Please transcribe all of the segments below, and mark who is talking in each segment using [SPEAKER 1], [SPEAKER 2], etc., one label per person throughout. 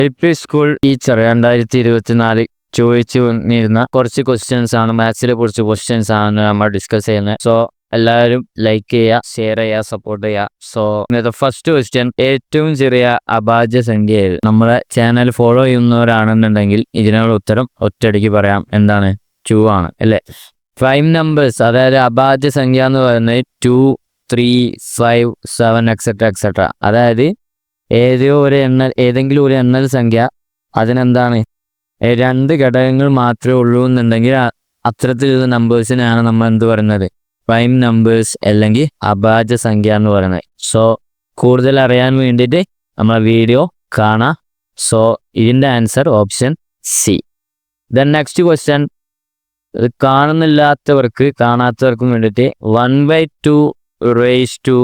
[SPEAKER 1] LP school teacher 2024 ചോദിച്ചു വന്നിരുന്ന കുറച്ച് ക്വസ്റ്റ്യൻസ് ആണ്, മാത്സിനെ കുറിച്ച് ക്വസ്റ്റ്യൻസ് ആണ് നമ്മൾ ഡിസ്കസ് ചെയ്യുന്നത്. സോ എല്ലാവരും ലൈക്ക് ചെയ്യുക, ഷെയർ ചെയ്യുക, സപ്പോർട്ട് ചെയ്യുക. സോ ഇന്നത്തെ ഫസ്റ്റ് ക്വസ്റ്റ്യൻ, ഏറ്റവും ചെറിയ അഭാജ്യ സംഖ്യ ഏത്? നമ്മുടെ ചാനൽ ഫോളോ ചെയ്യുന്നവരാണെന്നുണ്ടെങ്കിൽ ഇതിനുള്ള ഉത്തരം ഒറ്റയടിക്ക് പറയാം. എന്താണ്? 2 ആണ് അല്ലേ? 5 നമ്പേഴ്സ്, അതായത് അഭാജ്യ സംഖ്യ എന്ന് പറയുന്നത് 2, 3, 5, 7 എക്സെട്ര. അതായത് ഏതെങ്കിലും ഒരു എണ്ണൽ സംഖ്യ അതിനെന്താണ് 2 ഘടകങ്ങൾ മാത്രമേ ഉള്ളൂ എന്നുണ്ടെങ്കിൽ അത്തരത്തിലുള്ള നമ്പേഴ്സിനാണ് നമ്മൾ എന്ത് പറയുന്നത്? പ്രൈം നമ്പേഴ്സ് അല്ലെങ്കിൽ അഭാജ്യ സംഖ്യ എന്ന് പറയുന്നത്. സോ കൂടുതൽ അറിയാൻ വേണ്ടിയിട്ട് നമ്മളെ വീഡിയോ കാണാം. സോ ഇതിൻ്റെ answer option C. Then next question, കാണാത്തവർക്കും വേണ്ടിയിട്ട് 1/2 raised to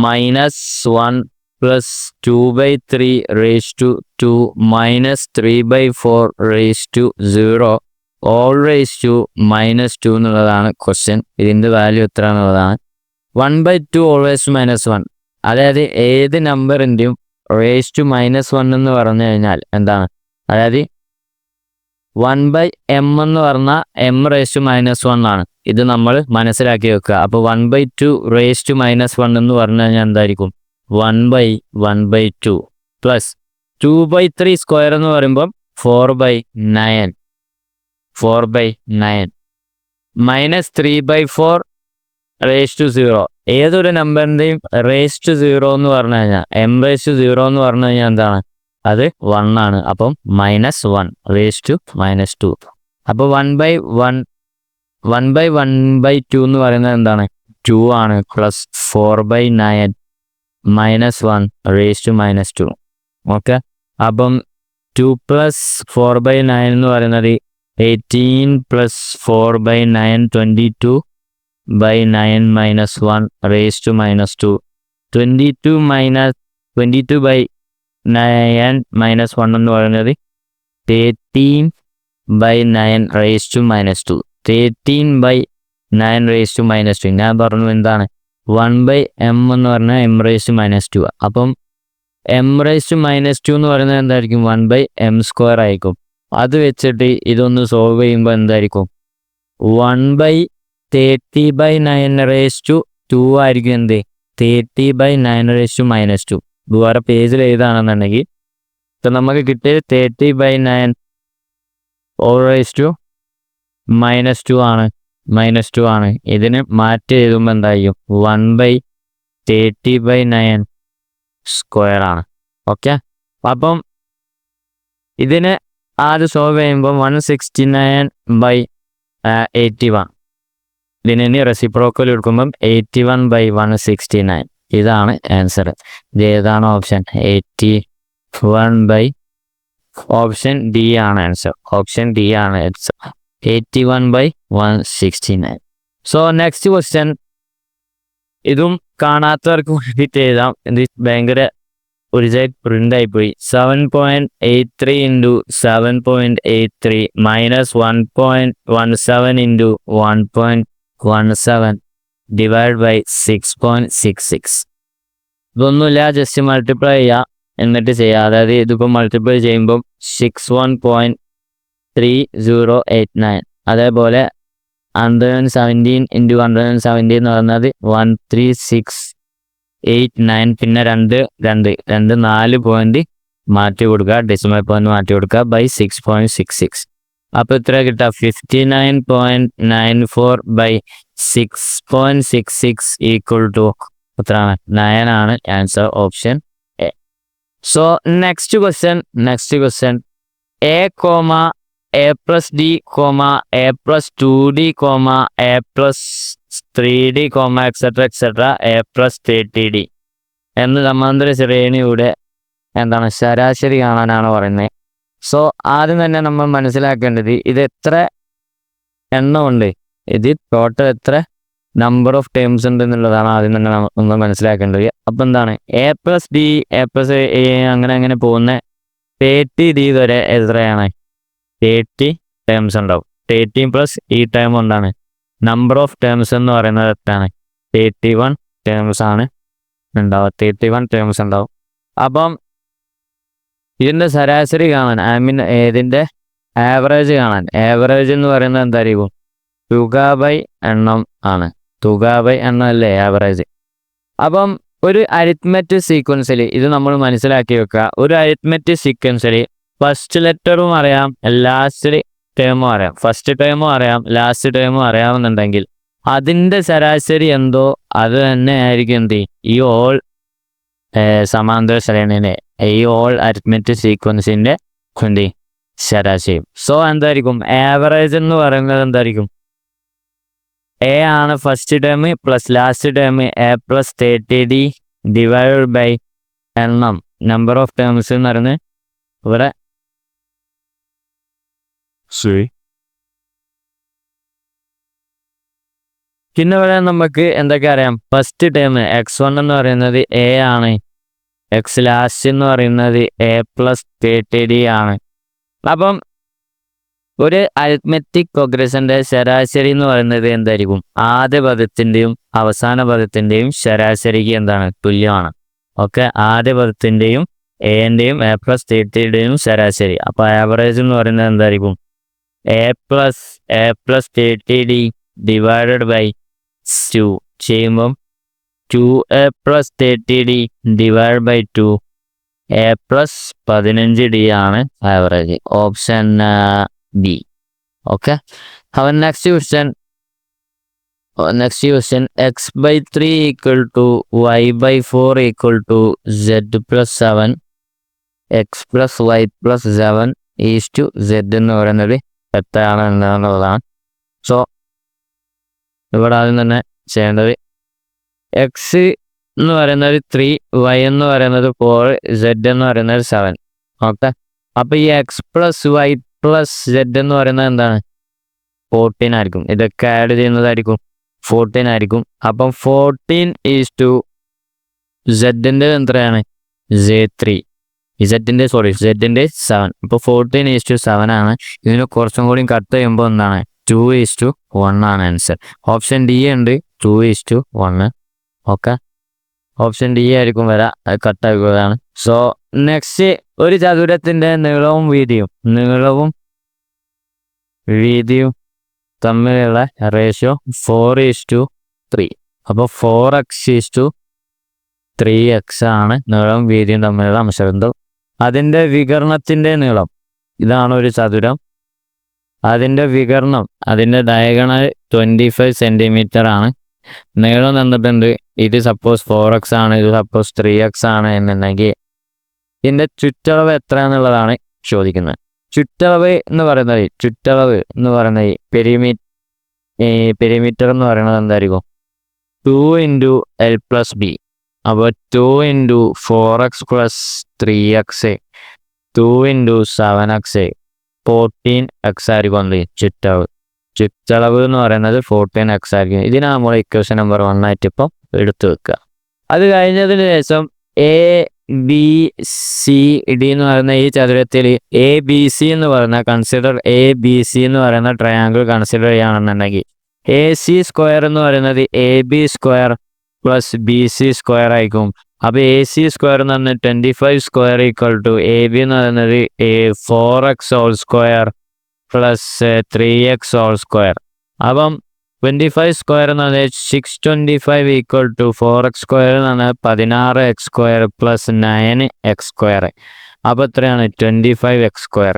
[SPEAKER 1] -1 plus 2/3 raised to 2 minus 3/4 raised to 0 all raised to -2 എന്നുള്ളതാണ് ക്വസ്റ്റ്യൻ. ഇതിൻ്റെ വാല്യൂ എത്ര എന്നുള്ളതാണ്. 1/2 always -1, അതായത് ഏത് നമ്പറിൻ്റെയും raised to -1 എന്ന് പറഞ്ഞു കഴിഞ്ഞാൽ എന്താണ്? അതായത് 1/m എന്ന് പറഞ്ഞാൽ m raised to -1 ആണ്. ഇത് നമ്മൾ മനസ്സിലാക്കി വെക്കുക. അപ്പോൾ 1/2 raised to -1 എന്ന് പറഞ്ഞു കഴിഞ്ഞാൽ എന്തായിരിക്കും? 1/1/2 പ്ലസ് 2/3 സ്ക്വയർ എന്ന് പറയുമ്പോൾ 4/9 മൈനസ് 3/4 raised to 0. ഏതൊരു നമ്പറിൻ്റെയും raised to 0 എന്ന് പറഞ്ഞു കഴിഞ്ഞാൽ m raised to 0 എന്ന് പറഞ്ഞു കഴിഞ്ഞാൽ എന്താണ്? അത് 1 ആണ്. അപ്പം -1 raised to -2. അപ്പോൾ 1/1/2 എന്ന് പറയുന്നത് എന്താണ്? 2 ആണ്. Plus 4/9 -1 raised to -2. ഓക്കെ, അപ്പം 2 + 4/9 എന്ന് പറയുന്നത് 18 + 4/9 22/9 -1 raised to -2. 22/9 -1 എന്ന് പറയുന്നത് 13/9 raised to -2. 13/9 raised to -2. ഞാൻ പറഞ്ഞു എന്താണ്? 1/m എന്ന് പറഞ്ഞാൽ m raised to -2. അപ്പം m raised to -2 എന്ന് പറയുന്നത് എന്തായിരിക്കും? 1/m² ആയിരിക്കും. അത് വെച്ചിട്ട് ഇതൊന്ന് സോൾവ് ചെയ്യുമ്പോൾ എന്തായിരിക്കും? 1/30/9 raised to 2 ആയിരിക്കും. എന്ത്? 30/9 raised to -2. വേറെ പേജിൽ എഴുതാണെന്നുണ്ടെങ്കിൽ ഇപ്പം നമുക്ക് കിട്ടിയത് 30/9 all raised to -2 ആണ്. ഇതിന് മാറ്റി എഴുതുമ്പോൾ എന്തായിരിക്കും? 1/30/9 സ്ക്വയർ ആണ്. ഓക്കെ, അപ്പം ഇതിന് ആദ്യം സോൾവ് ചെയ്യുമ്പോൾ 169/81. ഇതിന് ഇനി റെസിപ്രോക്കൽ എടുക്കുമ്പം 81/169. ഇതാണ് ആൻസർ. ഇത് ഏതാണ്? ഓപ്ഷൻ 81 ഓപ്ഷൻ ഡി ആണ് ആൻസർ. ഓപ്ഷൻ ഡി ആണ് ആൻസർ. 81/169. സോ നെക്സ്റ്റ് ക്വസ്റ്റ്യൻ, ഇതും കാണാത്തവർക്ക് വേണ്ടിയിട്ട് എഴുതാം. ഇത് ഭയങ്കര ഒരു പ്രിന്റ് ആയിപ്പോയി. 7.83 × 7.83 -1.17 × 1.17 / 6.66. ഇതൊന്നുമില്ല, ജസ്റ്റ് മൾട്ടിപ്ലൈ ചെയ്യുക എന്നിട്ട് ചെയ്യുക. അതായത് ഇതിപ്പോൾ മൾട്ടിപ്ലൈ ചെയ്യുമ്പം 61.3089. അതേപോലെ 117 × 117 എന്ന് പറയുന്നത് 13689. പിന്നെ 4 പോയിന്റ് മാറ്റി കൊടുക്കുക, ഡെസിമൽ പോയിന്റ് മാറ്റി കൊടുക്കുക by 6.66. അപ്പോൾ ഇത്ര കിട്ടുക 59.94 by 6.66 = എത്രയാണ്? 9 ആണ് answer. Option A. So next question, a, a + d, a + 2d, a + 3d, etc. a + 30d എന്ന സമാന്തര ശ്രേണിയുടെ എന്താണ്? ശരാശരി കാണാനാണ് പറയുന്നത്. സോ ആദ്യം തന്നെ നമ്മൾ മനസ്സിലാക്കേണ്ടത് ഇത് എത്ര എണ്ണമുണ്ട്, ഇത് ടോട്ടൽ എത്ര നമ്പർ ഓഫ് ടേംസ് ഉണ്ട് എന്നുള്ളതാണ് ആദ്യം തന്നെ നമ്മൾ മനസ്സിലാക്കേണ്ടത്. അപ്പം എന്താണ്? a + d, a + a അങ്ങനെ പോകുന്ന 30d വരെ എത്രയാണ്? 30 ടേംസ് ഉണ്ടാവും. 30 + ഈ ടേം കൊണ്ടാണ് നമ്പർ ഓഫ് ടേംസ് എന്ന് പറയുന്നത് എത്രയാണ്? 31 ടേംസ് ആണ് ഉണ്ടാവുക. 31 ടേംസ് ഉണ്ടാവും. അപ്പം ഇതിൻ്റെ ശരാശരി കാണാൻ ഇതിൻ്റെ ആവറേജ് കാണാൻ ആവറേജ് എന്ന് പറയുന്നത് എന്തായിരിക്കും തുക ബൈ എണ്ണം ആണ്. തുക ബൈ എണ്ണം അല്ലേ ആവറേജ്. അപ്പം ഒരു അരിത്മെറ്റിക് സീക്വൻസിൽ ഇത് നമ്മൾ മനസ്സിലാക്കി വെക്കുക. ഒരു അരിത്മെറ്റിക് സീക്വൻസിൽ ഫസ്റ്റ് ലെറ്ററും അറിയാം ലാസ്റ്റ് ടേമും അറിയാം. ഫസ്റ്റ് ടേമും അറിയാം ലാസ്റ്റ് ടേമും അറിയാമെന്നുണ്ടെങ്കിൽ അതിൻ്റെ ശരാശരി എന്തോ അത് തന്നെ ആയിരിക്കും എന്ത് ഈ ഓൾ സമാന്തര ശ്രേണിനെ ഈ ഓൾ അരിത്മെറ്റിക് സീക്വൻസിൻ്റെ എന്ത് ശരാശരി. സോ എന്തായിരിക്കും ആവറേജ് എന്ന് പറയുന്നത് എന്തായിരിക്കും എ ആണ് first term plus last term a plus 30d divide by എണ്ണം നമ്പർ ഓഫ് ടേംസ് എന്ന് പറയുന്നത് ഇവിടെ പിന്നെ ഇവിടെ നമുക്ക് എന്തൊക്കെ അറിയാം. ഫസ്റ്റ് ടേം x1 എന്ന് പറയുന്നത് എ ആണ്. എക്സ് ലാസ്റ്റ് എന്ന് പറയുന്നത് എ പ്ലസ് 30d ആണ്. അപ്പം ഒരു അരിത്മെറ്റിക് പ്രോഗ്രഷൻ്റെ ശരാശരി എന്ന് പറയുന്നത് എന്തായിരിക്കും ആദ്യ പദത്തിൻ്റെയും അവസാന പദത്തിൻ്റെയും ശരാശരിക്ക് എന്താണ് തുല്യമാണ്. ഓക്കെ, ആദ്യ പദത്തിൻ്റെയും എൻ്റെയും എ പ്ലസ് 30യുടെയും ശരാശരി. അപ്പോൾ ആവറേജ് എന്ന് പറയുന്നത് എന്തായിരിക്കും A plus 30d divided by 2 ചെയ്യുമ്പം 2a plus 30d divide by 2 a plus 15d ആണ് ആവറേജ്. Option B. ഓക്കെ, അപ്പോൾ next question x by 3 equal to y by 4 equal to z plus 7 x plus y plus 7 is to z എന്ന് പറയുന്നത് എത്രയാണ് എന്നുള്ളതാണ്. So ഇവിടെ ആദ്യം തന്നെ ചെയ്യേണ്ടത് എക്സ് എന്ന് പറയുന്നത് 3 വൈ എന്ന് പറയുന്നത് 4 സെഡ് എന്ന് പറയുന്നത് 7. ഓക്കെ, അപ്പോൾ ഈ x plus y plus z എന്ന് പറയുന്നത് എന്താണ് 14 ആയിരിക്കും. ഇതൊക്കെ ആഡ് ചെയ്യുന്നതായിരിക്കും 14 ആയിരിക്കും. അപ്പം 14 ഈസ് ടു സെഡിൻ്റെ എത്രയാണ് Z3 സെഡിൻ്റെ 7. അപ്പോൾ 14 ഈസ് ടു 7 ആണ്. ഇതിന് കുറച്ചും കൂടി കട്ട് ചെയ്യുമ്പോൾ എന്താണ് 2 ഈസ് ടു 1 ആണ് ആൻസർ. ഓപ്ഷൻ ഡി ഉണ്ട് 2 is to 1. Okay, option D ആയിരിക്കും വരാം, അത് കട്ടാക്കുകയാണ്. സോ നെക്സ്റ്റ് ഒരു ചതുരത്തിൻ്റെ നീളവും വീതിയും തമ്മിലുള്ള റേഷ്യോ 4:3. അപ്പോൾ 4x:3x ആണ് നീളവും വീതിയും തമ്മിലുള്ള അംശബന്ധം. അതിൻ്റെ വികരണത്തിൻ്റെ നീളം ഇതാണ് ഒരു ചതുരം. അതിൻ്റെ വികരണം അതിൻ്റെ ഡയഗണൽ 25 സെൻറ്റിമീറ്റർ ആണ്. നീളം തന്നിട്ടുണ്ട്. ഇത് സപ്പോസ് 4x ആണ്, ഇത് സപ്പോസ് 3x ആണ് എന്നുണ്ടെങ്കിൽ ഇതിൻ്റെ ചുറ്റളവ് എത്ര എന്നുള്ളതാണ് ചോദിക്കുന്നത്. ചുറ്റളവ് എന്ന് പറയുന്നത് പെരിമീറ്റർ എന്ന് പറയുന്നത് എന്തായിരിക്കും 2 × L + B. അപ്പോൾ 2 × 4x + 3x 2 × 7x 14x ആയിരിക്കും ചുറ്റളവ് എന്ന് പറയുന്നത് 14x ആയിരിക്കും. ഇതിനാണ് നമ്മൾ ഇക്വേഷൻ നമ്പർ 1 ആയിട്ട് ഇപ്പോൾ എടുത്തു വെക്കുക. അത് കഴിഞ്ഞതിന് ശേഷം ABC എന്ന് പറയുന്ന ഈ ചതുരത്തിൽ ABC എന്ന് പറയുന്ന ട്രയാങ്കിൾ കൺസിഡർ ചെയ്യുകയാണെന്നുണ്ടെങ്കിൽ AC² എന്ന് പറയുന്നത് AB² + BC² ആയിരിക്കും. അപ്പോൾ AC² എന്ന് പറഞ്ഞാൽ 25² ഈക്വൽ ടു AB എന്ന് പറയുന്നത് 4x² + 3x². അപ്പം 25² എന്ന് പറഞ്ഞാൽ 625 ഈക്വൽ ടു 4x² എന്ന് പറഞ്ഞാൽ 16x² + 9x². അപ്പോൾ എത്രയാണ് 25x².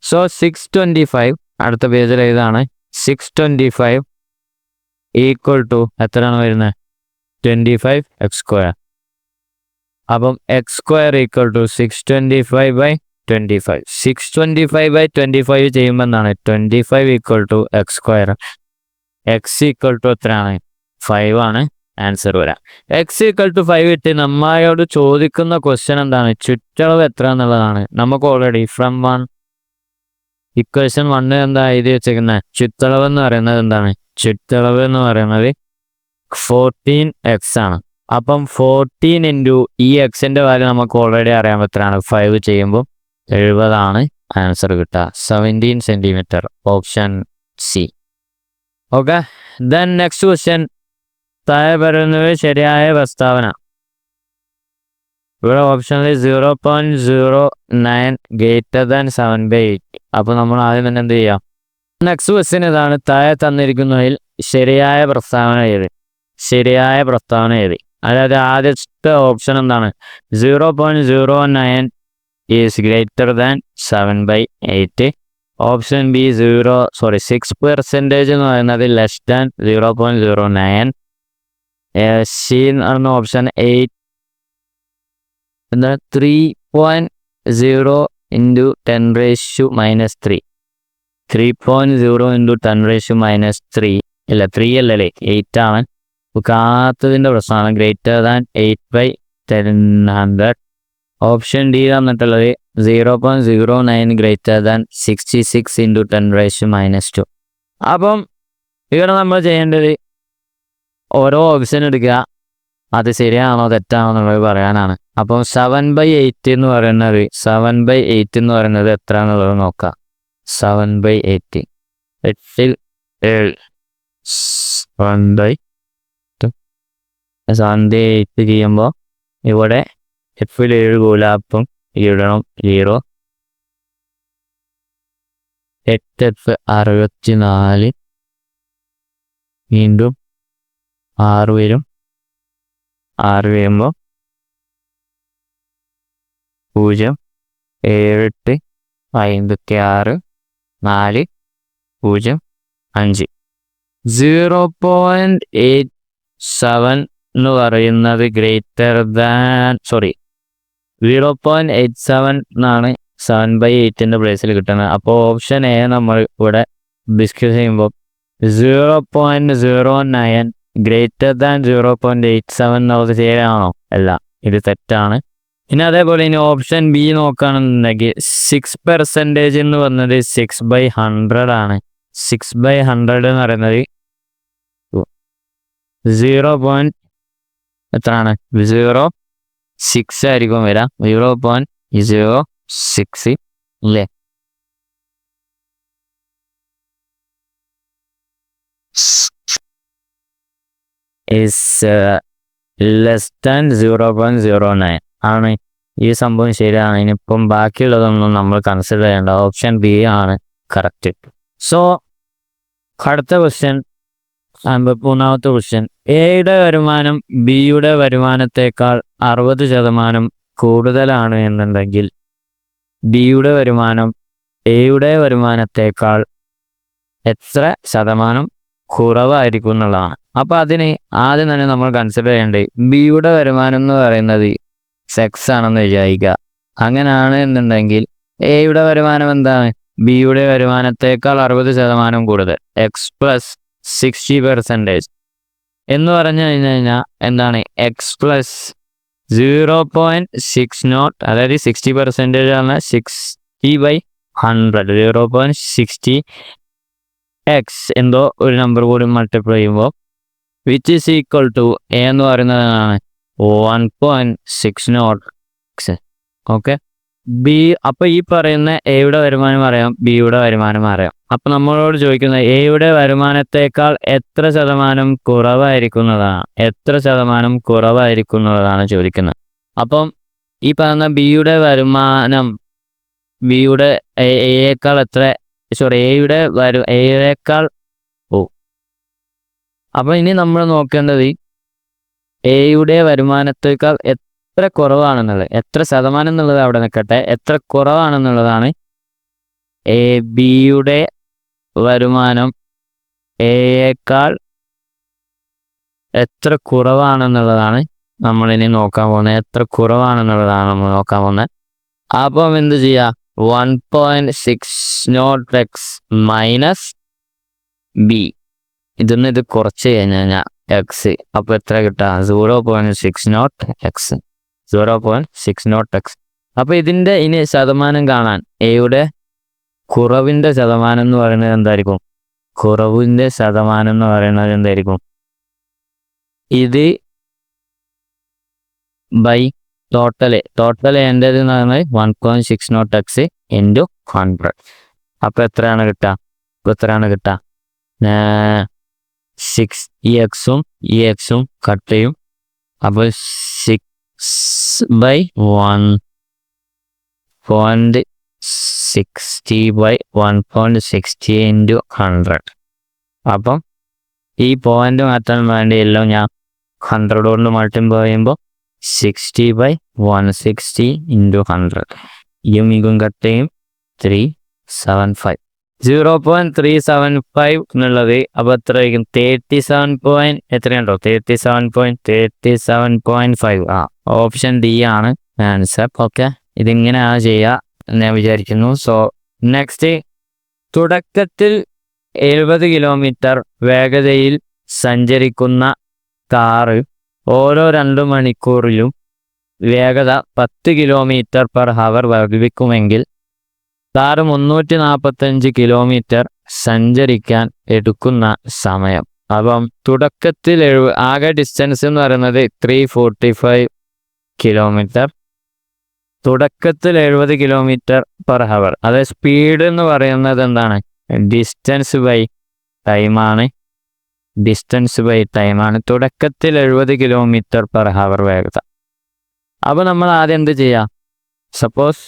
[SPEAKER 1] സോ 625 അടുത്ത പേജിൽ ഇതാണ് 625 ഈക്വൽ ടു എത്രയാണ് വരുന്നത് 25x². അപ്പം x² ഈക്വൽ ടു 625/25. 625/25 ചെയ്യുമ്പോൾ എന്താണ് 25 equal to x². x equal to എത്രയാണ് 5 ആണ് ആൻസർ വരാം. x ഈക്വൽ ടു 5 ഇട്ട് നമ്മളോട് ചോദിക്കുന്ന ക്വസ്റ്റ്യൻ എന്താണ് ചുറ്റളവ് എത്ര എന്നുള്ളതാണ്. നമുക്ക് ഓൾറെഡി ഫ്രം 1 ഇക്വേഷൻ 1 എന്താ എഴുതി വെച്ചേക്കുന്നത് ചുറ്റളവ് എന്ന് പറയുന്നത് എന്താണ് 14x ആണ്. അപ്പം 14 × ഈ എക്സിൻ്റെ വാല്യൂ നമുക്ക് ഓൾറെഡി അറിയാൻ എത്രയാണ് 5 ചെയ്യുമ്പോൾ 70 ആണ് ആൻസർ കിട്ടുക. 17 centimetre. Option C. Okay, then next question താഴെ പറയുന്നത് ശരിയായ പ്രസ്താവന. ഇവിടെ ഓപ്ഷനിൽ 0.09 ഗ്രേറ്റർ ദാൻ 7/8. അപ്പോൾ നമ്മൾ ആദ്യം തന്നെ എന്ത് ചെയ്യാം? നെക്സ്റ്റ് ക്വസ്റ്റ്യൻ ഇതാണ്. താഴെ തന്നിരിക്കുന്നതിൽ ശരിയായ പ്രസ്താവന ഏത്? അതായത് ആദ്യത്തെ ഓപ്ഷൻ എന്താണ്? 0.09 is greater than 7/8. Option B 6% എന്ന് പറയുന്നത് ലെസ് ദാൻ 0.09. സി എന്ന് പറയുന്ന ഓപ്ഷൻ 8 3.0 into 10⁻³ 3.0 into 10⁻³ ഇല്ല 3 അല്ലല്ലേ 8 ആണ്. കാത്തതിൻ്റെ പ്രശ്നമാണ്. Greater than 8/1000. ഓപ്ഷൻ ഡി തന്നിട്ടുള്ളത് 0.09 ഗ്രേറ്റർ ദാൻ 66 into 10⁻². അപ്പം ഇവിടെ നമ്മൾ ചെയ്യേണ്ടത് ഓരോ ഓപ്ഷൻ എടുക്കുക, അത് ശരിയാണോ തെറ്റാണോ എന്നുള്ളത് പറയാനാണ്. അപ്പം 7/8 എന്ന് പറയുന്നത് എത്ര എന്നുള്ളത് നോക്കാം. 7/8 8 ചെയ്യുമ്പോൾ ഇവിടെ എഫിൽ 7 കൂലാപ്പം ഇടണം 0. 8 64 വീണ്ടും 6 വരും. 6 വരുമ്പോൾ 0 7 56 4 0 5. 0.87 എന്ന് പറയുന്നത് 0.87 എന്നാണ് 7/8 പ്ലേസിൽ കിട്ടുന്നത്. അപ്പോൾ ഓപ്ഷൻ എ നമ്മൾ ഇവിടെ ഡിസ്കസ് ചെയ്യുമ്പോൾ 0.09 ഗ്രേറ്റർ ദാൻ 0.87 എന്നുള്ളത് ശരിയാണോ? അല്ല, ഇത് തെറ്റാണ്. ഇനി അതേപോലെ ഇനി ഓപ്ഷൻ ബി നോക്കുകയാണെന്നുണ്ടെങ്കിൽ 6% എന്ന് പറഞ്ഞത് 6/100 ആണ്. 6/100 എന്ന് പറയുന്നത് 0.06 ആയിരിക്കും വരാം. 0.06 അല്ലേ? ലെസ് ദാൻ 0.09 ആണ്. ഈ സംഭവം ശരിയാണ്. ഇനിയിപ്പം ബാക്കിയുള്ളതൊന്നും നമ്മൾ കൺസിഡർ ചെയ്യേണ്ട. ഓപ്ഷൻ ബി ആണ് കറക്റ്റ്. സോ അടുത്ത ക്വസ്റ്റ്യൻ, 53ാമത്തെ ക്വസ്റ്റ്യൻ. എയുടെ വരുമാനം ബിയുടെ വരുമാനത്തേക്കാൾ 60% കൂടുതലാണ് എന്നുണ്ടെങ്കിൽ ബിയുടെ വരുമാനം എയുടെ വരുമാനത്തേക്കാൾ എത്ര ശതമാനം കുറവായിരിക്കും എന്നുള്ളതാണ്. അപ്പോൾ അതിന് ആദ്യം തന്നെ നമ്മൾ കൺസിഡർ ചെയ്യേണ്ടത് ബിയുടെ വരുമാനം എന്ന് പറയുന്നത് സെക്സ് ആണെന്ന് വിചാരിക്കുക. അങ്ങനെയാണ് എന്നുണ്ടെങ്കിൽ എയുടെ വരുമാനം എന്താണ്? ബിയുടെ വരുമാനത്തേക്കാൾ 60% കൂടുതൽ, എക്സ് പ്ലസ് 60% എന്ന് പറഞ്ഞു കഴിഞ്ഞാൽ എന്താണ്? എക്സ് പ്ലസ് 0.60, അതായത് 60% ആണ് 60/100. 0.60 എക്സ് എന്തോ ഒരു നമ്പർ കൂടി മൾട്ടിപ്ലൈ ചെയ്യുമ്പോൾ which is equal to a എന്ന് പറയുന്നതാണ് 1.60. Okay, B. അപ്പോൾ ഈ പറയുന്ന എയുടെ വരുമാനം അറിയാം, ബിയുടെ വരുമാനം അറിയാം. അപ്പം നമ്മളോട് ചോദിക്കുന്നത് എയുടെ വരുമാനത്തേക്കാൾ എത്ര ശതമാനം കുറവായിരിക്കുന്നതാണ് ചോദിക്കുന്നത്. അപ്പം ഈ പറയുന്ന ബിയുടെ വരുമാനം എയുടെ അപ്പം ഇനി നമ്മൾ നോക്കേണ്ടത് എയുടെ വരുമാനത്തേക്കാൾ എത്ര കുറവാണെന്നുള്ളത്, എത്ര ശതമാനം എന്നുള്ളത് അവിടെ നിൽക്കട്ടെ, എത്ര കുറവാണെന്നുള്ളതാണ്. ബിയുടെ വരുമാനം എയേക്കാൾ എത്ര കുറവാണെന്നുള്ളതാണ് നമ്മളിനി നോക്കാൻ പോകുന്നത്. എത്ര കുറവാണെന്നുള്ളതാണ് നമ്മൾ നോക്കാൻ പോകുന്നത്. അപ്പം എന്ത് ചെയ്യുക? 1.60x minus B. ഇത് കുറച്ച് കഴിഞ്ഞാൽ എക്സ്. അപ്പോൾ എത്ര കിട്ടുക? 0.60x. 0.60x. അപ്പോൾ ഇതിൻ്റെ ഇനി ശതമാനം കാണാൻ എയുടെ കുറവിൻ്റെ ശതമാനം എന്ന് പറയുന്നത് എന്തായിരിക്കും? ഇത് ബൈ ടോട്ടൽ എൻ്റെത് എന്ന് പറയുന്നത് 1.60x ഇൻറ്റു 100. അപ്പോൾ എത്രയാണ് കിട്ടുക? 6 ഈ എക്സും കട്ട് ചെയ്യും. അപ്പോൾ by 1.60 by 1.60 into 100. അപ്പം ഈ പോയിന്റ് മാറ്റാൻ വേണ്ടിയെല്ലാം ഞാൻ 100 കൊണ്ട് മൾട്ടിപ്ലൈ ചെയ്യുമ്പോൾ 60 by 160 into 100. ഇതും കട്ട് ചെയ്യും 375. 0.375 എന്നുള്ളത് അപ്പോൾ എത്രയായിരിക്കും 37. എത്രയുണ്ടോ 37.5. ഓപ്ഷൻ ഡി ആണ് ആൻസർ. ഓക്കെ, ഇതിങ്ങനെയാണ് ചെയ്യുക ഞാൻ വിചാരിക്കുന്നു. സോ നെക്സ്റ്റ്, തുടക്കത്തിൽ 70 കിലോമീറ്റർ വേഗതയിൽ സഞ്ചരിക്കുന്ന കാറ് ഓരോ 2 മണിക്കൂറിലും വേഗത 10 km/h വർദ്ധിപ്പിക്കുമെങ്കിൽ കാറ് 345 കിലോമീറ്റർ സഞ്ചരിക്കാൻ എടുക്കുന്ന സമയം. അപ്പം തുടക്കത്തിൽ ആകെ ഡിസ്റ്റൻസ് എന്ന് പറയുന്നത് 345 കിലോമീറ്റർ. തുടക്കത്തിൽ 70 km/h. അതായത് സ്പീഡ് എന്ന് പറയുന്നത് എന്താണ്? ഡിസ്റ്റൻസ് ബൈ ടൈമാണ്. തുടക്കത്തിൽ 70 km/h വേഗത. അപ്പോൾ നമ്മൾ ആദ്യം എന്ത് ചെയ്യാം? സപ്പോസ്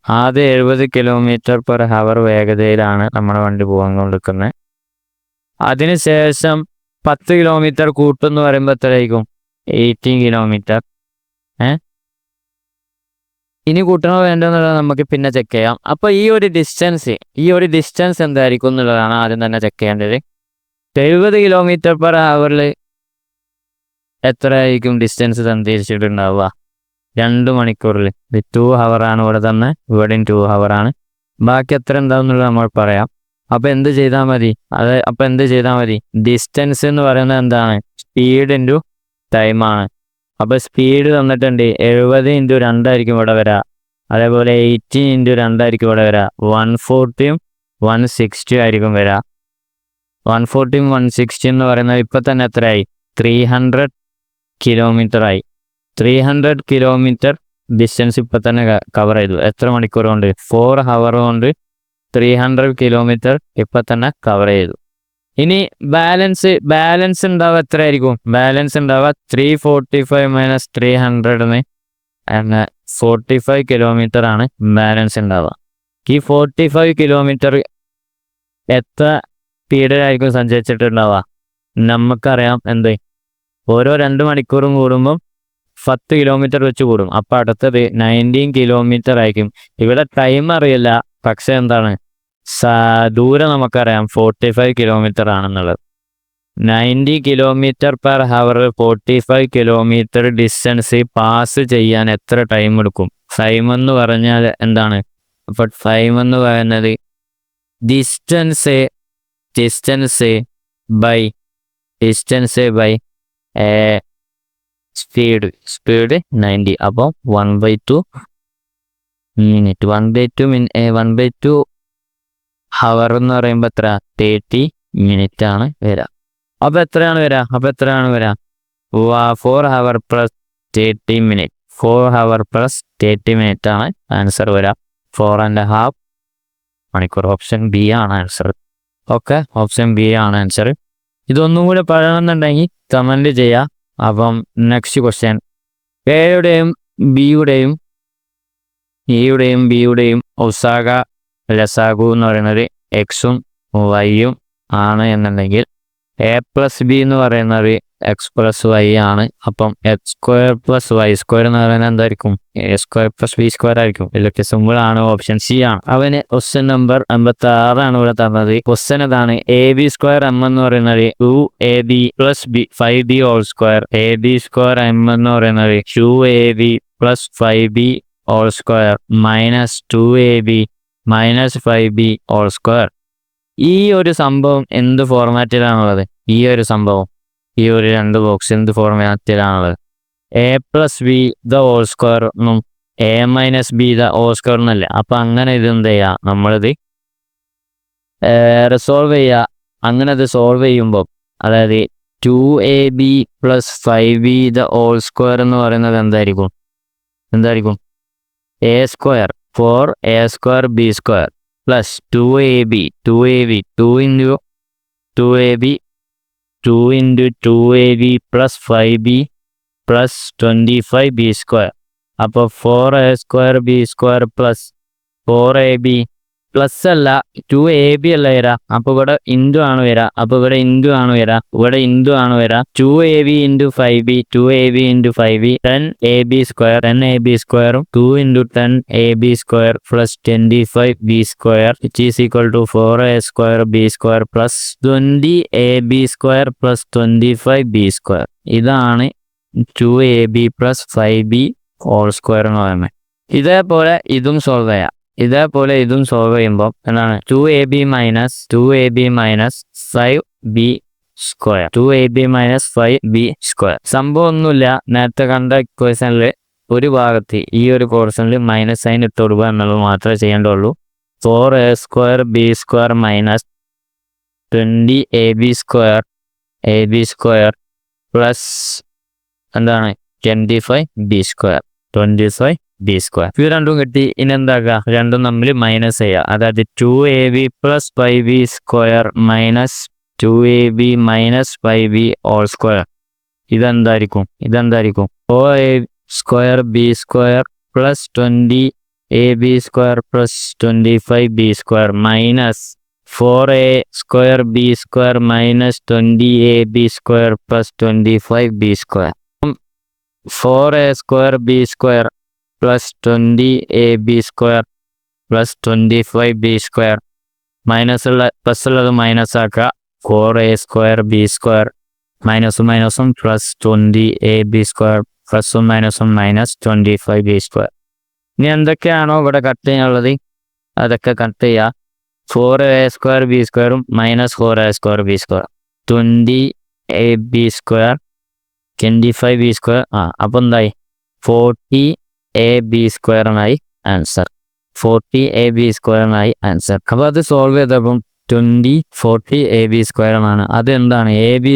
[SPEAKER 1] ആദ്യം 70 km/h വേഗതയിലാണ് നമ്മുടെ വണ്ടി പോകാൻ കൊണ്ടിരിക്കുന്നത്. അതിനുശേഷം 10 കിലോമീറ്റർ കൂട്ടെന്ന് പറയുമ്പോൾ എത്രയായിരിക്കും? 18 കിലോമീറ്റർ. ഇനി കൂട്ടണോ വേണ്ടെന്നുള്ളത് നമുക്ക് പിന്നെ ചെക്ക് ചെയ്യാം. അപ്പോൾ ഈ ഒരു ഡിസ്റ്റൻസ് എന്തായിരിക്കും എന്നുള്ളതാണ് ആദ്യം തന്നെ ചെക്ക് ചെയ്യേണ്ടത്. 70 km/h എത്രയായിരിക്കും ഡിസ്റ്റൻസ് സഞ്ചരിച്ചിട്ടുണ്ടാവുക? 2 മണിക്കൂറിൽ. 2 hour ആണ് ഇവിടെ തന്നെ, ഇവിടെയും 2 hour ആണ്. ബാക്കി എത്ര ഉണ്ടാവും എന്നുള്ളത് നമ്മൾ പറയാം. അപ്പോൾ എന്ത് ചെയ്താൽ മതി? ഡിസ്റ്റൻസ് എന്ന് പറയുന്നത് എന്താണ്? സ്പീഡ് ഇൻറ്റു ടൈമാണ്. അപ്പോൾ സ്പീഡ് തന്നിട്ടുണ്ട് 70 × 2 ആയിരിക്കും ഇവിടെ വരിക. അതേപോലെ 18 × 2 ആയിരിക്കും ഇവിടെ വരിക. 140 160 ആയിരിക്കും വരിക. 140 160 എന്ന് പറയുന്നത് ഇപ്പം തന്നെ എത്രയായി? 300 കിലോമീറ്റർ ആയി. 300 കിലോമീറ്റർ ഡിസ്റ്റൻസ് ഇപ്പം തന്നെ കവർ ചെയ്തു. എത്ര മണിക്കൂർ കൊണ്ട്? 4 hour കൊണ്ട് 300 കിലോമീറ്റർ ഇപ്പം തന്നെ കവർ ചെയ്തു. ഇനി ബാലൻസ് ഉണ്ടാവുക എത്രയായിരിക്കും? ബാലൻസ് ഉണ്ടാവുക 345 - 300 45 കിലോമീറ്റർ ആണ് ബാലൻസ് ഉണ്ടാവുക. ഈ 45 കിലോമീറ്റർ എത്ര സ്പീഡിലായിരിക്കും സഞ്ചരിച്ചിട്ടുണ്ടാവുക? നമുക്കറിയാം എന്ത്, ഓരോ 2 മണിക്കൂറും കൂടുമ്പം 10 കിലോമീറ്റർ വെച്ച് കൂടും. അപ്പം അടുത്തത് 19 കിലോമീറ്റർ ആയിരിക്കും. ഇവിടെ ടൈം അറിയില്ല, പക്ഷെ എന്താണ് ദൂരം നമുക്കറിയാം 45 കിലോമീറ്റർ ആണെന്നുള്ളത്. 90 km/h 45 കിലോമീറ്റർ ഡിസ്റ്റൻസ് പാസ് ചെയ്യാൻ എത്ര ടൈം എടുക്കും? ടൈം എന്ന് പറഞ്ഞാൽ എന്താണ്? അപ്പോൾ ടൈം എന്ന് പറയുന്നത് ഡിസ്റ്റൻസ് ബൈ സ്പീഡ് 90. അപ്പോൾ 1/2 മിനിറ്റ്. 1/2 ഹവർ എന്ന് പറയുമ്പോൾ എത്ര? 30 മിനിറ്റ് ആണ് വരിക. അപ്പോൾ എത്രയാണ് വരിക? 4 hour + 30 minutes. 4 hour + 30 minutes ആണ് ആൻസർ വരിക. 4.5 മണിക്കൂർ. ഓപ്ഷൻ ബി ആണ് ആൻസർ. ഓക്കെ, ഓപ്ഷൻ ബി ആണ് ആൻസർ. ഇതൊന്നും കൂടെ പറയണമെന്നുണ്ടെങ്കിൽ കമൻറ്റ് ചെയ്യുക. അപ്പം നെക്സ്റ്റ് ക്വസ്റ്റ്യൻ, എയുടെയും ബിയുടെയും ഒസാഗ ലസാഗു എന്ന് പറയുന്നത് എക്സും വൈയും ആണ് എന്നുണ്ടെങ്കിൽ A+B എന്ന് പറയുന്നത് x+y ആണ്. അപ്പം x² + y² എന്ന് പറയുന്നത് എന്തായിരിക്കും? A² + B² ആയിരിക്കും. ഇതൊക്കെ സിമ്പിൾ ആണ്. ഓപ്ഷൻ സി ആണ്. അവന് ക്വസ്റ്റ്യൻ നമ്പർ 56 ആണ് ഇവിടെ തന്നത്. ക്വസ്റ്റ്യൻ ഇതാണ്, AB² m എന്ന് പറയുന്നത് 2AB + 5B (2). AB² m എന്ന് പറയുന്നത് 2AB + 5B (2) -2AB - 5B (2). ഈ ഒരു സംഭവം എന്ത് ഫോർമാറ്റിലാണുള്ളത്? ഈ ഒരു 2 ബോക്സ് എന്ത് ഫോർമാറ്റിലാണുള്ളത്? A+B (2) എന്നും A-B (2) എന്നല്ല. അപ്പം അങ്ങനെ ഇത് എന്ത് ചെയ്യുക? നമ്മളിത് റിസോൾവ് ചെയ്യുക. അങ്ങനെ ഇത് സോൾവ് ചെയ്യുമ്പോൾ അതായത് 2AB + 5B (2) എന്ന് പറയുന്നത് എന്തായിരിക്കും? A² 4A² B² plus 2AB 2 into 2AB 2 into 2AB plus 5B plus 25b². അപ്പോൾ 4a²b² പ്ലസ് 4ab പ്ലസ് അല്ല 2ab അല്ല വരാ. അപ്പോൾ ഇവിടെ ഇൻറ്റു ആണ് വരാ. അപ്പോൾ ഇവിടെ ഇൻറ്റു ആണ് വരാ. ഇവിടെ ഇൻറ്റു ആണ് വരാ. 2ab × 5b 2ab × 5b 10ab² 10ab² 2 × 10ab² plus 25b² which is equal to 4a²b² plus 20ab² plus 25b². ഇതാണ് 2ab plus 5b whole square എന്ന് പറയുന്നത്. ഇതേപോലെ ഇതും സോൾവ് ചെയ്യാം. ഇതേപോലെ ഇതും സോൾവ് ചെയ്യുമ്പോൾ എന്താണ് 2ab minus 5b². 2ab minus 5b². സംഭവം ഒന്നുമില്ല. നേരത്തെ കണ്ട ഇക്വേഷനിൽ ഒരു ഭാഗത്ത് ഈ ഒരു പോർഷനിൽ മൈനസ് സൈൻ ഇട്ട് കൊടുക്കുക എന്നുള്ളത് മാത്രമേ ചെയ്യേണ്ടുള്ളൂ. 4a²b² മൈനസ് 20ab² പ്ലസ് എന്താണ് 25b². ഇത് രണ്ടും കിട്ടി. ഇനി എന്താക്കുക, രണ്ടും തമ്മിൽ മൈനസ് ചെയ്യുക. അതായത് 2ab plus 5b² minus 2ab minus 5b whole square. ഇതെന്തായിരിക്കും 4a²b² plus 20ab² plus 25b² minus 4a²b² minus 20ab² plus 25b². 4a²b² plus 20ab² plus 25b² minus plus ഉള്ളത് മൈനസ് ആക്കുക. 4a²b² മൈനസും പ്ലസ് 20ab² പ്ലസും മൈനസും minus 25b². ഇനി എന്തൊക്കെയാണോ ഇവിടെ cut ചെയ്യാനുള്ളത് അതൊക്കെ cut ചെയ്യുക. 4a²b² minus 4a²b² 20ab² 25b². അപ്പോൾ എന്തായി 40ab² ആൻസർ. 40ab² answer. അപ്പോൾ അത് സോൾവ് ചെയ്തപ്പം 40ab² ആണ്. അതെന്താണ് ab²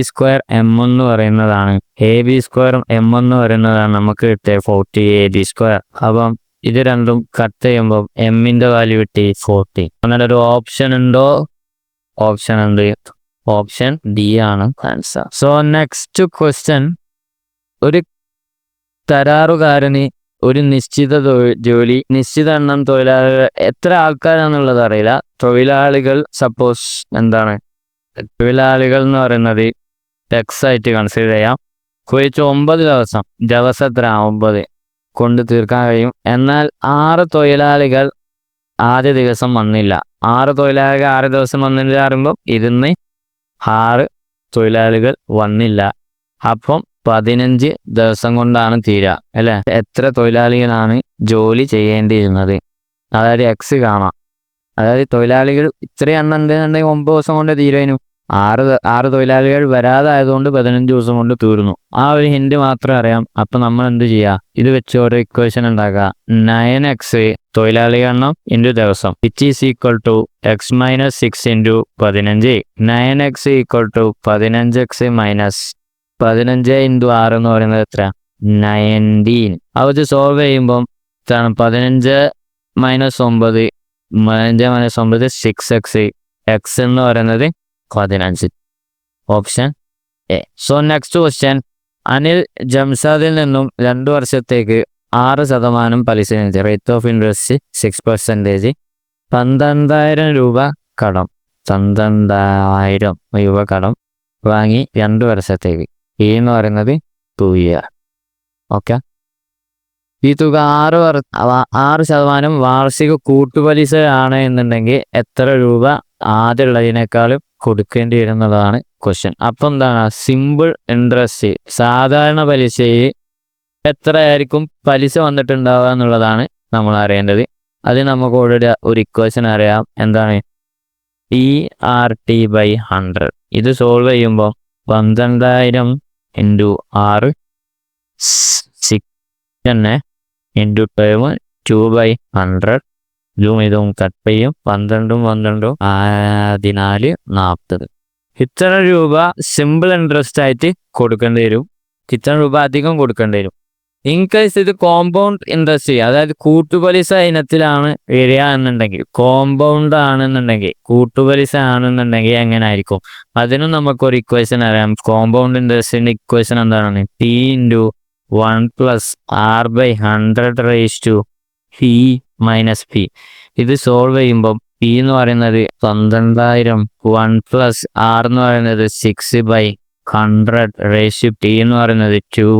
[SPEAKER 1] m എന്ന് പറയുന്നതാണ്. ab² m എന്ന് പറയുന്നതാണ് നമുക്ക് കിട്ടിയ 40ab². അപ്പം ഇത് രണ്ടും കട്ട് ചെയ്യുമ്പോൾ എമ്മിൻ്റെ വാല്യൂ കിട്ടി 40. അങ്ങനെ ഒരു ഓപ്ഷൻ ഉണ്ടോ? ഓപ്ഷൻ ഉണ്ട്. ഓപ്ഷൻ ഡി ആണ് ആൻസർ. സോ നെക്സ്റ്റ് ക്വസ്റ്റ്യൻ, ഒരു കരാറുകാരന് ഒരു നിശ്ചിത ജോലി നിശ്ചിത എണ്ണം തൊഴിലാളികൾ, എത്ര ആൾക്കാരാണെന്നുള്ളത് അറിയില്ല. തൊഴിലാളികൾ സപ്പോസ് എന്താണ് തൊഴിലാളികൾ എന്ന് പറയുന്നത് ടെക്സ് ആയിട്ട് കൺസിഡർ ചെയ്യാം. കുറിച്ച് 9 ദിവസം എത്ര 9 കൊണ്ട് തീർക്കാൻ കഴിയും. എന്നാൽ 6 തൊഴിലാളികൾ ആദ്യ ദിവസം വന്നില്ല. 6 തൊഴിലാളികൾ 6 ദിവസം വന്നില്ല പറയുമ്പോൾ ഇരുന്ന് 6 തൊഴിലാളികൾ വന്നില്ല. അപ്പം 15 ദിവസം കൊണ്ടാണ് തീരുക അല്ലേ? എത്ര തൊഴിലാളികളാണ് ജോലി ചെയ്യേണ്ടിയിരുന്നത്? അതായത് എക്സ് കാണാം. അതായത് തൊഴിലാളികൾ ഇത്രയും എണ്ണം ഉണ്ടെന്നുണ്ടെങ്കിൽ 9 ദിവസം കൊണ്ട് തീരുന്നു. 6 തൊഴിലാളികൾ വരാതായതുകൊണ്ട് 15 ദിവസം കൊണ്ട് തീർന്നു. ആ ഒരു ഹിന്റ് മാത്രം അറിയാം. അപ്പം നമ്മൾ എന്ത് ചെയ്യുക, ഇത് വെച്ച് ഓരോ ഇക്വേഷൻ ഉണ്ടാക്കുക. 9x തൊഴിലാളികൾ എണ്ണം ഇൻറ്റു ദിവസം which is equal to x minus 6 into 15. 9x equal to 15x minus 15 into 6 എന്ന് പറയുന്നത് എത്ര 19. അത് സോൾവ് ചെയ്യുമ്പം 15 മൈനസ് 9 6x. എക്സ് എന്ന് പറയുന്നത് 15. Option A. So next question, Anil ജംഷാദിൽ നിന്നും 2 വർഷത്തേക്ക് 6% പലിശ റേറ്റ് ഓഫ് ഇൻട്രസ്റ്റ് 6%, 12,000 രൂപ കടം 12,000 രൂപ കടം വാങ്ങി 2 വർഷത്തേക്ക്. ഈ എന്ന് പറയുന്നത് 2 year. ഓക്കെ, ഈ തുക 6% വാർഷിക കൂട്ടുപലിശ ആണ് എന്നുണ്ടെങ്കിൽ എത്ര രൂപ ആദ്യമുള്ളതിനേക്കാളും കൊടുക്കേണ്ടി വരുന്നതാണ് ക്വസ്റ്റ്യൻ. അപ്പം എന്താണ് സിമ്പിൾ ഇൻട്രസ്റ്റ്, സാധാരണ പലിശയിൽ എത്രയായിരിക്കും പലിശ വന്നിട്ടുണ്ടാവുക എന്നുള്ളതാണ് നമ്മൾ അറിയേണ്ടത്. അത് നമുക്ക് ഓൾറെഡി ഒരു ഇക്വേഷൻ അറിയാം. എന്താണ് ERT/100. ഇത് സോൾവ് ചെയ്യുമ്പോൾ 12,000 ഇൻറ്റു 6 6 ഇൻറ്റു ടൈം 2/100. ഇതും കട്ട് ചെയ്യും. 12 12 14 40. ഇത്ര രൂപ സിമ്പിൾ ഇൻട്രസ്റ്റ് ആയിട്ട് കൊടുക്കേണ്ടി വരും. ഇത്ര രൂപ അധികം കൊടുക്കേണ്ടി വരും. ഇൻ കേസ് ഇത് കോമ്പൗണ്ട് ഇൻട്രസ്റ്റ്, അതായത് കൂട്ടുപലിശ ഇനത്തിലാണ് വരിക എന്നുണ്ടെങ്കിൽ, കോമ്പൗണ്ട് ആണെന്നുണ്ടെങ്കിൽ, കൂട്ടുപലിശ ആണെന്നുണ്ടെങ്കിൽ എങ്ങനെ ആയിരിക്കും? അതിനും നമുക്കൊരു ഇക്വേഷൻ അറിയാം. കോമ്പൗണ്ട് ഇൻട്രസ്റ്റിന്റെ ഇക്വേഷൻ എന്താണ്? T into 1 plus R by 100 raise to P minus P. ഇത് സോൾവ് ചെയ്യുമ്പോൾ പി എന്ന് പറയുന്നത് 12,000, 1 പ്ലസ് ആർ എന്ന് പറയുന്നത് 6/100 റേസ് ടു ടി എന്ന് പറയുന്നത് 2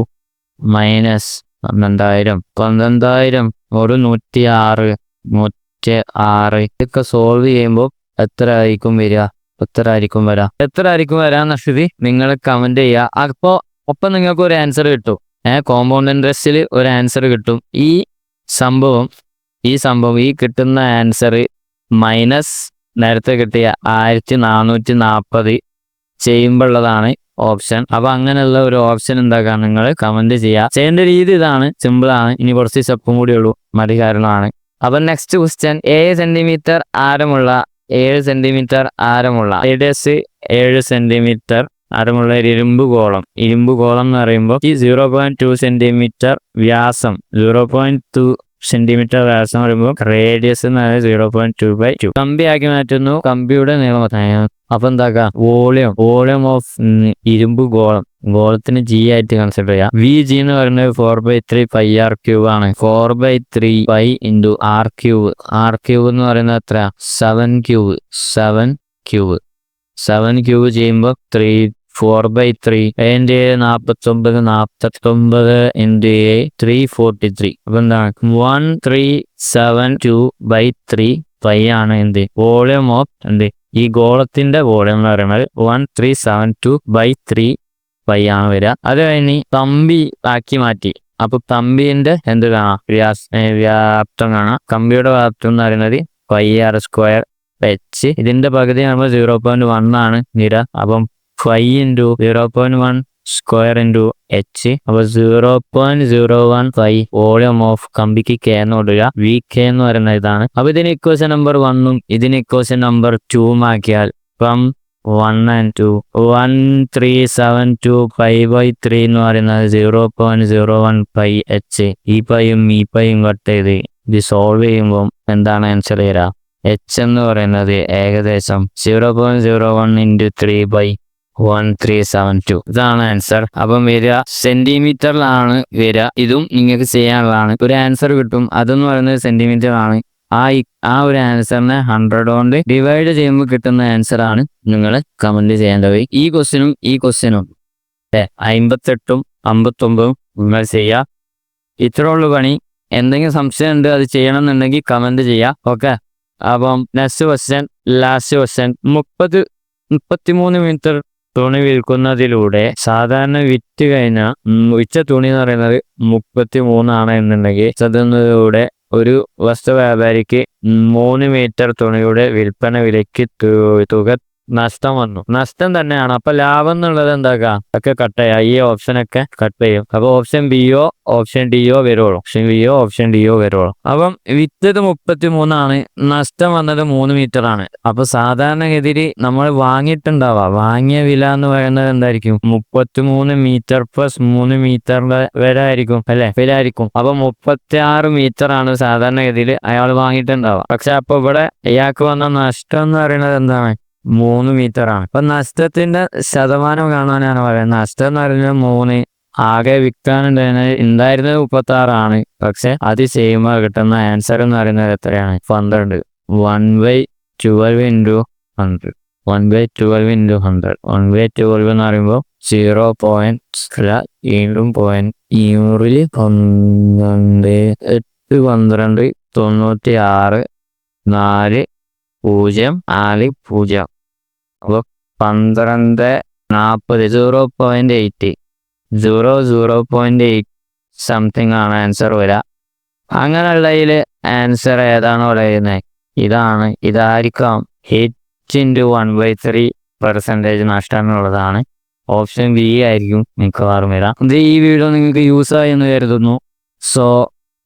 [SPEAKER 1] മൈനസ് 12,000 ഒരു 106. ഇതൊക്കെ സോൾവ് ചെയ്യുമ്പോൾ എത്ര ആയിരിക്കും വരിക? എത്ര ആയിരിക്കും വരാന്ന സ്ഥിതി നിങ്ങൾ കമന്റ് ചെയ്യുക. അപ്പോൾ ഒപ്പം നിങ്ങൾക്ക് ഒരു ആൻസർ കിട്ടും. കോമ്പൗണ്ട് ഇൻട്രസ്റ്റിൽ ഒരു ആൻസർ കിട്ടും. ഈ സംഭവം ഈ കിട്ടുന്ന ആൻസർ മൈനസ് നേരത്തെ കിട്ടിയ 1440 ചെയ്യുമ്പോഴുള്ളതാണ് ഓപ്ഷൻ. അപ്പൊ അങ്ങനെയുള്ള ഒരു ഓപ്ഷൻ എന്താക്കാം നിങ്ങൾ കമന്റ് ചെയ്യുക. ചെയ്യേണ്ട രീതി ഇതാണ്, സിമ്പിളാണ്. ഇനി കുറച്ച് സ്റ്റെപ്പും കൂടി ഉള്ളൂ, മടി കാരണമാണ്. അപ്പൊ നെക്സ്റ്റ് ക്വസ്റ്റ്യൻ 7 സെന്റിമീറ്റർ ആരമുള്ള റേഡിയസ് 7 സെന്റിമീറ്റർ ആരമുള്ള ഒരു ഇരുമ്പ് ഗോളം എന്ന് പറയുമ്പോൾ ഈ 0.2 സെന്റിമീറ്റർ വ്യാസം 0.2 സെന്റിമീറ്റർ വ്യാസം പറയുമ്പോൾ റേഡിയസ് എന്ന് പറയുന്നത് 0.2/2 കമ്പി ആക്കി മാറ്റുന്നു. കമ്പിയുടെ നീളം. അപ്പൊ എന്താക്കാം? വോളിയം ഓഫ് ഇരുമ്പ് ഗോളത്തിന് ജി ആയിട്ട് കൺസിഡർ ചെയ്യാം. വി ജി എന്ന് പറയുന്നത് 4/3 പൈ ആർ ക്യൂബ് ആണ്. 4/3 pi into R cube. R cube എന്ന് പറയുന്നത് എത്ര? 7 ക്യൂബ് ചെയ്യുമ്പോൾ 4/3 into 49 into 343. അപ്പൊ എന്താണ്? 1372/3 പൈ ആണ് എന്ത്? വോളിയം ഓഫ് എന്ത്? ഈ ഗോളത്തിന്റെ വോളിയം എന്ന് പറയുന്നത് 1372/3 പൈ ആണ് വരിക. അത് കഴിഞ്ഞ് കമ്പി ആക്കി മാറ്റി. അപ്പൊ കമ്പിന്റെ എന്ത് കാണാം? വ്യാപ്തം കാണാം. കമ്പിയുടെ വ്യാപ്തം എന്ന് പറയുന്നത് πr²h. ഇതിന്റെ പകുതി ആകുമ്പോൾ 0.1 ആണ് നിര. അപ്പം 5 into 0.1 square into h. അപ്പൊ 0.01 വോളിയം ഓഫ് കമ്പിക്ക് k എന്ന് കൊടുക്കുക. വി കെ എന്ന് പറയുന്ന ഇതാണ്. അപ്പൊ ഇതിന് ഇക്വേഷൻ നമ്പർ 1ഉം ഇതിന് ഇക്വേഷൻ നമ്പർ 2ഉം ആക്കിയാൽ ഫ്രം 1 and 2 1372 π/3 എന്ന് പറയുന്നത് 0.01 h. ഈ പൈയും കട്ട് ചെയ്ത് ഇത് സോൾവ് ചെയ്യുമ്പോൾ എന്താണ് ആൻസർ വരിക? h എന്ന് പറയുന്നത് ഏകദേശം 0.01 into 3/1372. ഇതാണ് ആൻസർ. അപ്പം വരിക സെന്റിമീറ്ററിലാണ് വരിക. ഇതും നിങ്ങൾക്ക് ചെയ്യാനുള്ളതാണ്. ഒരു ആൻസർ കിട്ടും, അതെന്ന് പറയുന്നത് സെന്റിമീറ്റർ ആണ്. ആ ഒരു ആൻസറിനെ 100 കൊണ്ട് ഡിവൈഡ് ചെയ്യുമ്പോൾ കിട്ടുന്ന ആൻസർ ആണ് നിങ്ങൾ കമന്റ് ചെയ്യേണ്ടത്. ഈ ക്വസ്റ്റ്യനും 58ഉം 59ഉം നിങ്ങൾ ചെയ്യുക. ഇത്ര ഉള്ളു പണി. എന്തെങ്കിലും സംശയം ഉണ്ട്, അത് ചെയ്യണം എന്നുണ്ടെങ്കിൽ കമന്റ് ചെയ്യുക. ഓക്കെ. അപ്പം ലാസ്റ്റ് ക്വസ്റ്റ്യൻ 33 മീറ്റർ തുണി വിൽക്കുന്നതിലൂടെ സാധാരണ വിറ്റ തുണി എന്ന് പറയുന്നത് 33 ആണ് എന്നുണ്ടെങ്കിൽ ചതുന്നതിലൂടെ ഒരു വസ്തു വ്യാപാരിക്ക് 3 മീറ്റർ തുണിയുടെ വിൽപ്പന വിലയ്ക്ക് തുക നഷ്ടം വന്നു. നഷ്ടം തന്നെയാണ്. അപ്പൊ ലാഭം എന്നുള്ളത് എന്താക്കാം? ഒക്കെ കട്ട് ചെയ്യാം. ഈ ഓപ്ഷനൊക്കെ കട്ട് ചെയ്യും. അപ്പൊ ഓപ്ഷൻ ബിയോ ഓപ്ഷൻ ഡിയോ വരുള്ളൂ. അപ്പം വിറ്റത് 33 ആണ്, നഷ്ടം വന്നത് 3 മീറ്റർ ആണ്. അപ്പൊ സാധാരണഗതിയിൽ നമ്മൾ വാങ്ങിയ വില എന്ന് പറയുന്നത് എന്തായിരിക്കും? 33 മീറ്റർ പ്ലസ് 3 മീറ്ററിന്റെ വില ആയിരിക്കും, അല്ലെ? അപ്പൊ 36 മീറ്റർ ആണ് സാധാരണഗതിയിൽ അയാൾ വാങ്ങിയിട്ടുണ്ടാവുക. പക്ഷെ അപ്പൊ ഇവിടെ ഇയാൾക്ക് വന്ന നഷ്ടം എന്ന് പറയുന്നത് എന്താണ്? 3 മീറ്റർ ആണ്. അപ്പൊ നഷ്ടത്തിന്റെ ശതമാനം കാണാനാണ് പറയുന്നത്. നഷ്ടം എന്ന് പറയുന്നത് 3, ആകെ വിൽക്കാനുണ്ടായിരുന്നത് 36 ആണ്. പക്ഷെ അത് ചെയ്യുമ്പോൾ കിട്ടുന്ന ആൻസർ എന്ന് പറയുന്നത് എത്രയാണ്? 12. 1/12 into 100. 1/12 into 100. 1/12 എന്ന് പറയുമ്പോൾ 0.100 12 96 4 0 4 0. അപ്പോൾ 1240 0.8 സംതിങ് ആണ് ആൻസർ വരിക. അങ്ങനെയുള്ളതിൽ ആൻസർ ഏതാണോ പറയുന്നത് ഇതായിരിക്കാം. 8/1/3% നഷ്ടമെന്നുള്ളതാണ്. ഓപ്ഷൻ ബി ആയിരിക്കും മിക്കവാറും വരാം. ഇത് ഈ വീഡിയോ നിങ്ങൾക്ക് യൂസ് ആയി എന്ന് കരുതുന്നു. സോ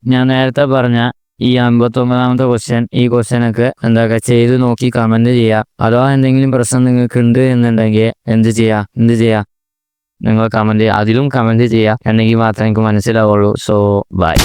[SPEAKER 1] ഞാൻ നേരത്തെ പറഞ്ഞ ഈ 59ാമത്തെ ക്വസ്റ്റ്യൻ, ഈ ക്വസ്റ്റ്യനൊക്കെ ചെയ്ത് നോക്കി കമന്റ് ചെയ്യുക. അഥവാ എന്തെങ്കിലും പ്രശ്നം നിങ്ങൾക്ക് ഉണ്ട് എന്നുണ്ടെങ്കിൽ എന്ത് ചെയ്യാ നിങ്ങൾ കമന്റ് ചെയ്യുക. അതിലും കമന്റ് ചെയ്യുക, എന്നെങ്കിൽ മാത്രമേ എനിക്ക് മനസ്സിലാവുള്ളൂ. So by.